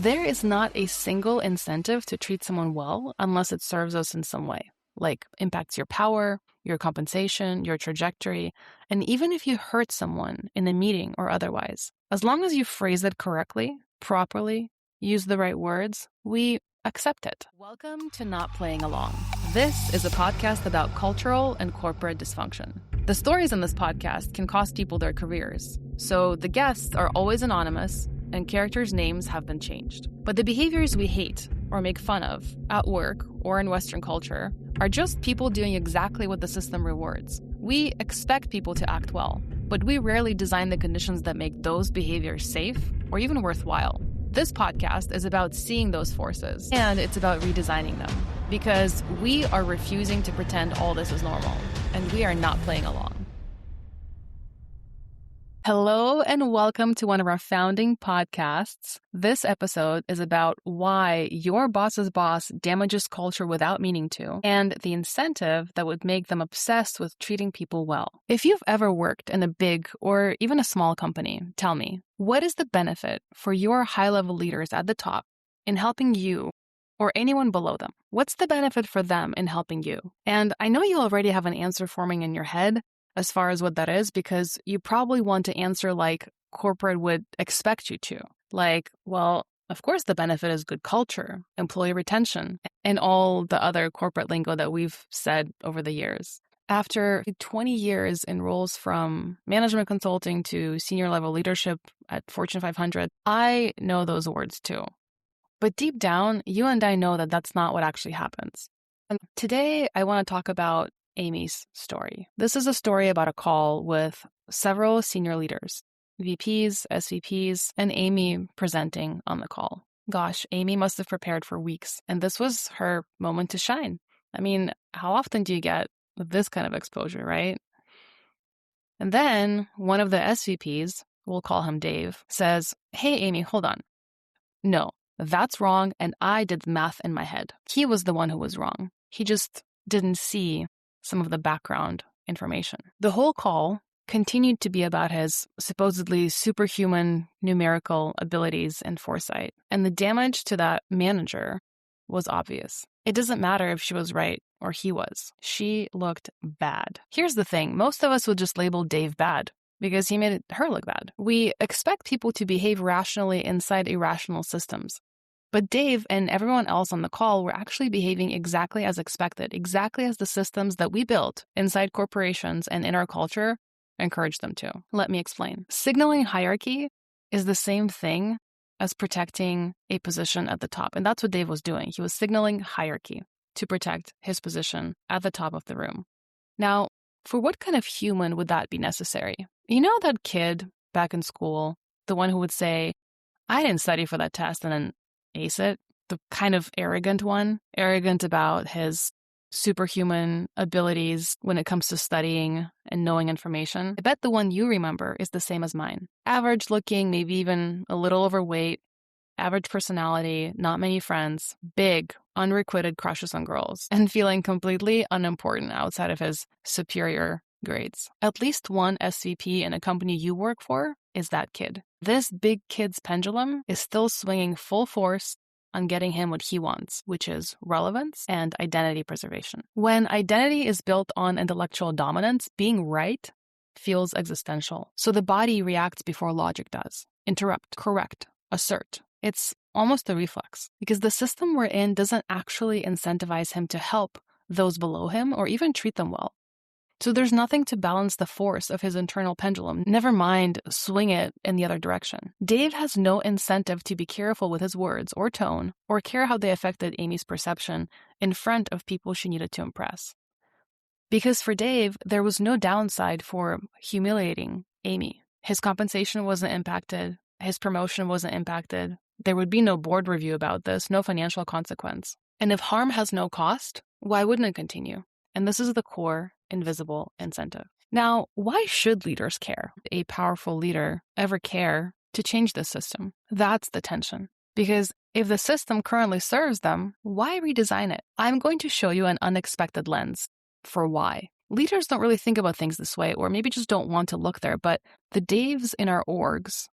There is not a single incentive to treat someone well unless it serves us in some way, like impacts your power, your compensation, your trajectory, and even if you hurt someone in a meeting or otherwise. As long as you phrase it correctly, properly, use the right words, we accept it. Welcome to Not Playing Along. This is a podcast about cultural and corporate dysfunction. The stories in this podcast can cost people their careers, so the guests are always anonymous and characters' names have been changed. But the behaviors we hate or make fun of at work or in Western culture are just people doing exactly what the system rewards. We expect people to act well, but we rarely design the conditions that make those behaviors safe or even worthwhile. This podcast is about seeing those forces, and it's about redesigning them, because we are refusing to pretend all this is normal, and we are not playing along. Hello, and welcome to one of our founding podcasts. This episode is about why your boss's boss damages culture without meaning to, and the incentive that would make them obsessed with treating people well. If you've ever worked in a big or even a small company, tell me, what is the benefit for your high-level leaders at the top in helping you or anyone below them? What's the benefit for them in helping you? And I know you already have an answer forming in your head as far as what that is, because you probably want to answer like corporate would expect you to. Like, well, of course the benefit is good culture, employee retention, and all the other corporate lingo that we've said over the years. After 20 years in roles from management consulting to senior level leadership at Fortune 500, I know those words too. But deep down, you and I know that that's not what actually happens. And today, I want to talk about Amy's story. This is a story about a call with several senior leaders, VPs, SVPs, and Amy presenting on the call. Gosh, Amy must have prepared for weeks, and this was her moment to shine. I mean, how often do you get this kind of exposure, right? And then one of the SVPs, we'll call him Dave, says, "Hey, Amy, hold on. No, that's wrong, and I did the math in my head. He was the one who was wrong. He just didn't see some of the background information." The whole call continued to be about his supposedly superhuman numerical abilities and foresight. And the damage to that manager was obvious. It doesn't matter if she was right or he was. She looked bad. Here's the thing. Most of us would just label Dave bad because he made her look bad. We expect people to behave rationally inside irrational systems. But Dave and everyone else on the call were actually behaving exactly as expected, exactly as the systems that we built inside corporations and in our culture encourage them to. Let me explain. Signaling hierarchy is the same thing as protecting a position at the top. And that's what Dave was doing. He was signaling hierarchy to protect his position at the top of the room. Now, for what kind of human would that be necessary? You know that kid back in school, the one who would say, "I didn't study for that test," and then ace it, the kind of arrogant one, arrogant about his superhuman abilities when it comes to studying and knowing information. I bet the one you remember is the same as mine. Average looking, maybe even a little overweight, average personality, not many friends, big, unrequited crushes on girls, and feeling completely unimportant outside of his superior grades. At least one SVP in a company you work for is that kid. This big kid's pendulum is still swinging full force on getting him what he wants, which is relevance and identity preservation. When identity is built on intellectual dominance, being right feels existential. So the body reacts before logic does. Interrupt, correct, assert. It's almost a reflex because the system we're in doesn't actually incentivize him to help those below him or even treat them well. So there's nothing to balance the force of his internal pendulum, never mind swing it in the other direction. Dave has no incentive to be careful with his words or tone or care how they affected Amy's perception in front of people she needed to impress. Because for Dave, there was no downside for humiliating Amy. His compensation wasn't impacted. His promotion wasn't impacted. There would be no board review about this, no financial consequence. And if harm has no cost, why wouldn't it continue? And this is the core invisible incentive. Now, why should leaders care? A powerful leader ever care to change the system? That's the tension. Because if the system currently serves them, why redesign it? I'm going to show you an unexpected lens for why. Leaders don't really think about things this way, or maybe just don't want to look there, but the Daves in our orgs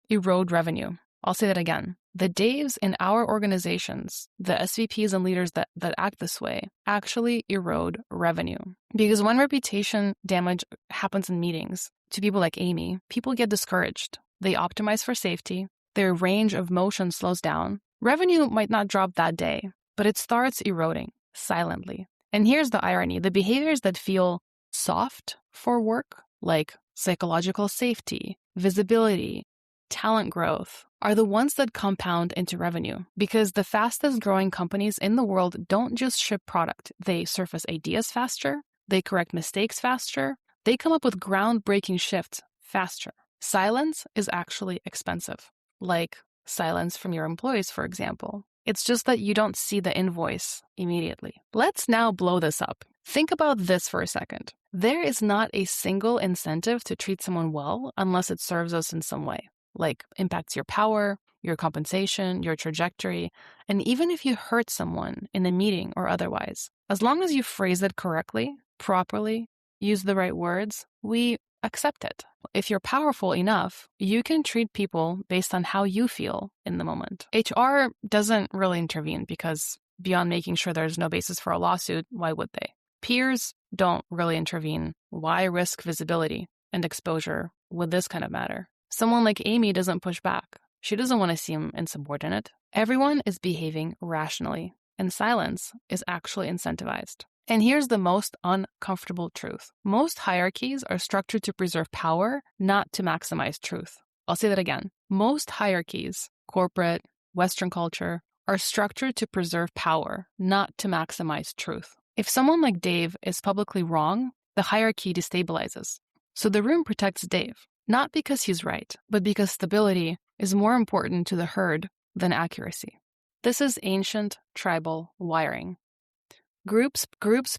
erode revenue. I'll say that again. the Daves in our organizations, the SVPs and leaders that act this way, actually erode revenue. Because when reputation damage happens in meetings to people like Amy, people get discouraged. They optimize for safety. Their range of motion slows down. Revenue might not drop that day, but it starts eroding silently. And here's the irony. The behaviors that feel soft for work, like psychological safety, visibility, talent growth, are the ones that compound into revenue, because the fastest growing companies in the world don't just ship product. They surface ideas faster, they correct mistakes faster, they come up with groundbreaking shifts faster. Silence is actually expensive, like silence from your employees, for example. It's just that you don't see the invoice immediately. Let's now blow this up. Think about this for a second. There is not a single incentive to treat someone well unless it serves us in some way, like impacts your power, your compensation, your trajectory, and even if you hurt someone in a meeting or otherwise. As long as you phrase it correctly, properly, use the right words, we accept it. If you're powerful enough, you can treat people based on how you feel in the moment. HR doesn't really intervene because beyond making sure there's no basis for a lawsuit, why would they? Peers don't really intervene. Why risk visibility and exposure with this kind of matter? Someone like Amy doesn't push back. She doesn't want to seem insubordinate. Everyone is behaving rationally, and silence is actually incentivized. And here's the most uncomfortable truth. Most hierarchies are structured to preserve power, not to maximize truth. I'll say that again. Most hierarchies, corporate, Western culture, are structured to preserve power, not to maximize truth. If someone like Dave is publicly wrong, the hierarchy destabilizes. So the room protects Dave, not because he's right, but because stability is more important to the herd than accuracy. This is ancient tribal wiring. Groups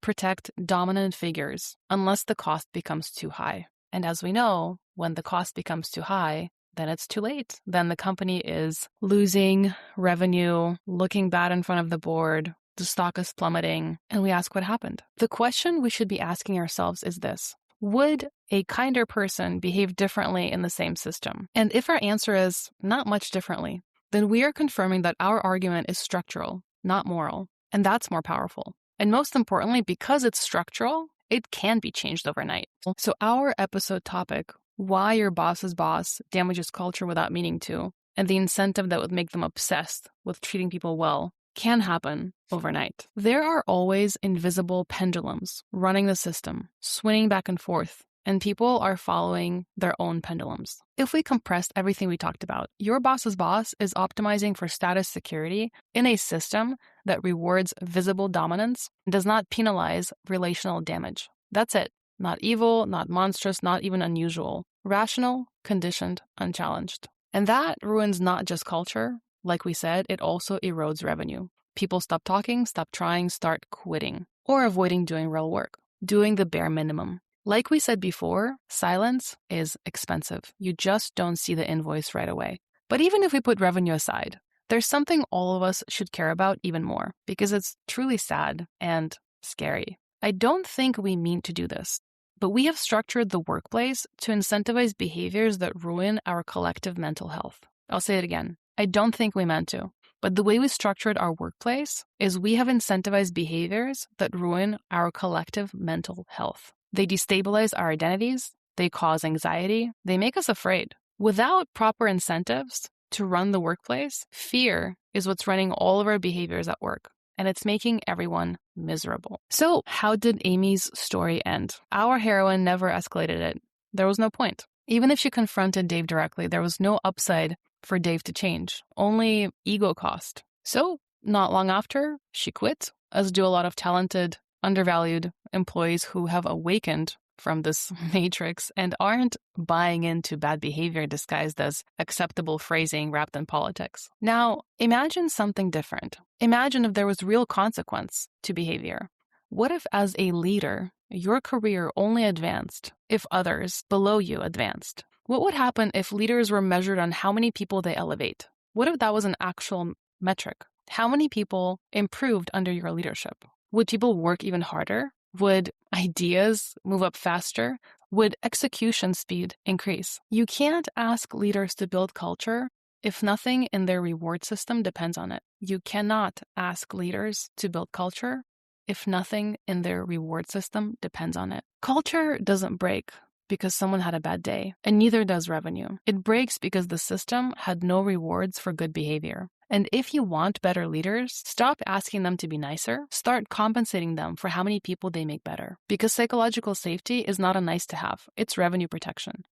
protect dominant figures unless the cost becomes too high. And as we know, when the cost becomes too high, then it's too late. Then the company is losing revenue, looking bad in front of the board, the stock is plummeting, and we ask what happened. The question we should be asking ourselves is this: would a kinder person behave differently in the same system? And if our answer is not much differently, then we are confirming that our argument is structural, not moral. And that's more powerful. And most importantly, because it's structural, it can be changed overnight. So our episode topic, why your boss's boss damages culture without meaning to, and the incentive that would make them obsessed with treating people well, can happen overnight. There are always invisible pendulums running the system, swinging back and forth, and people are following their own pendulums. If we compressed everything we talked about, your boss's boss is optimizing for status security in a system that rewards visible dominance and does not penalize relational damage. That's it. Not evil, not monstrous, not even unusual. Rational, conditioned, unchallenged. And that ruins not just culture. Like we said, it also erodes revenue. People stop talking, stop trying, start quitting, or avoiding doing real work, doing the bare minimum. Like we said before, silence is expensive. You just don't see the invoice right away. But even if we put revenue aside, there's something all of us should care about even more, because it's truly sad and scary. I don't think we mean to do this, but we have structured the workplace to incentivize behaviors that ruin our collective mental health. I'll say it again. I don't think we meant to, but the way we structured our workplace is we have incentivized behaviors that ruin our collective mental health. They destabilize our identities, they cause anxiety, they make us afraid. Without proper incentives to run the workplace, fear is what's running all of our behaviors at work, and it's making everyone miserable. So, how did Amy's story end? Our heroine never escalated it. There was no point. Even if she confronted Dave directly, there was no upside for Dave to change, only ego cost. So, not long after, she quit, as do a lot of talented, undervalued employees who have awakened from this matrix and aren't buying into bad behavior disguised as acceptable phrasing wrapped in politics. Now, imagine something different. Imagine if there was real consequence to behavior. What if, as a leader, your career only advanced if others below you advanced? What would happen if leaders were measured on how many people they elevate? What if that was an actual metric? How many people improved under your leadership? Would people work even harder? Would ideas move up faster? Would execution speed increase? You can't ask leaders to build culture if nothing in their reward system depends on it. You cannot ask leaders to build culture if nothing in their reward system depends on it. Culture doesn't break because someone had a bad day, and neither does revenue. It breaks because the system had no rewards for good behavior. And if you want better leaders, stop asking them to be nicer. Start compensating them for how many people they make better. Because psychological safety is not a nice to have, it's revenue protection.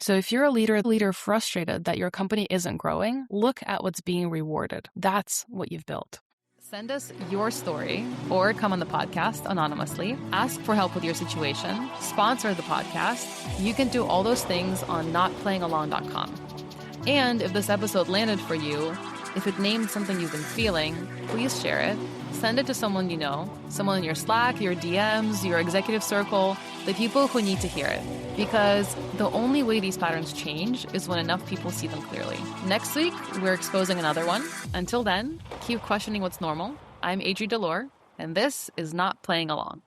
So if you're a leader frustrated that your company isn't growing, look at what's being rewarded. That's what you've built. Send us your story or come on the podcast anonymously. Ask for help with your situation. Sponsor the podcast. You can do all those things on notplayingalong.com. And if this episode landed for you, if it named something you've been feeling, please share it. Send it to someone you know, someone in your Slack, your DMs, your executive circle, the people who need to hear it. Because the only way these patterns change is when enough people see them clearly. Next week, we're exposing another one. Until then, keep questioning what's normal. I'm Adri Delore, and this is Not Playing Along.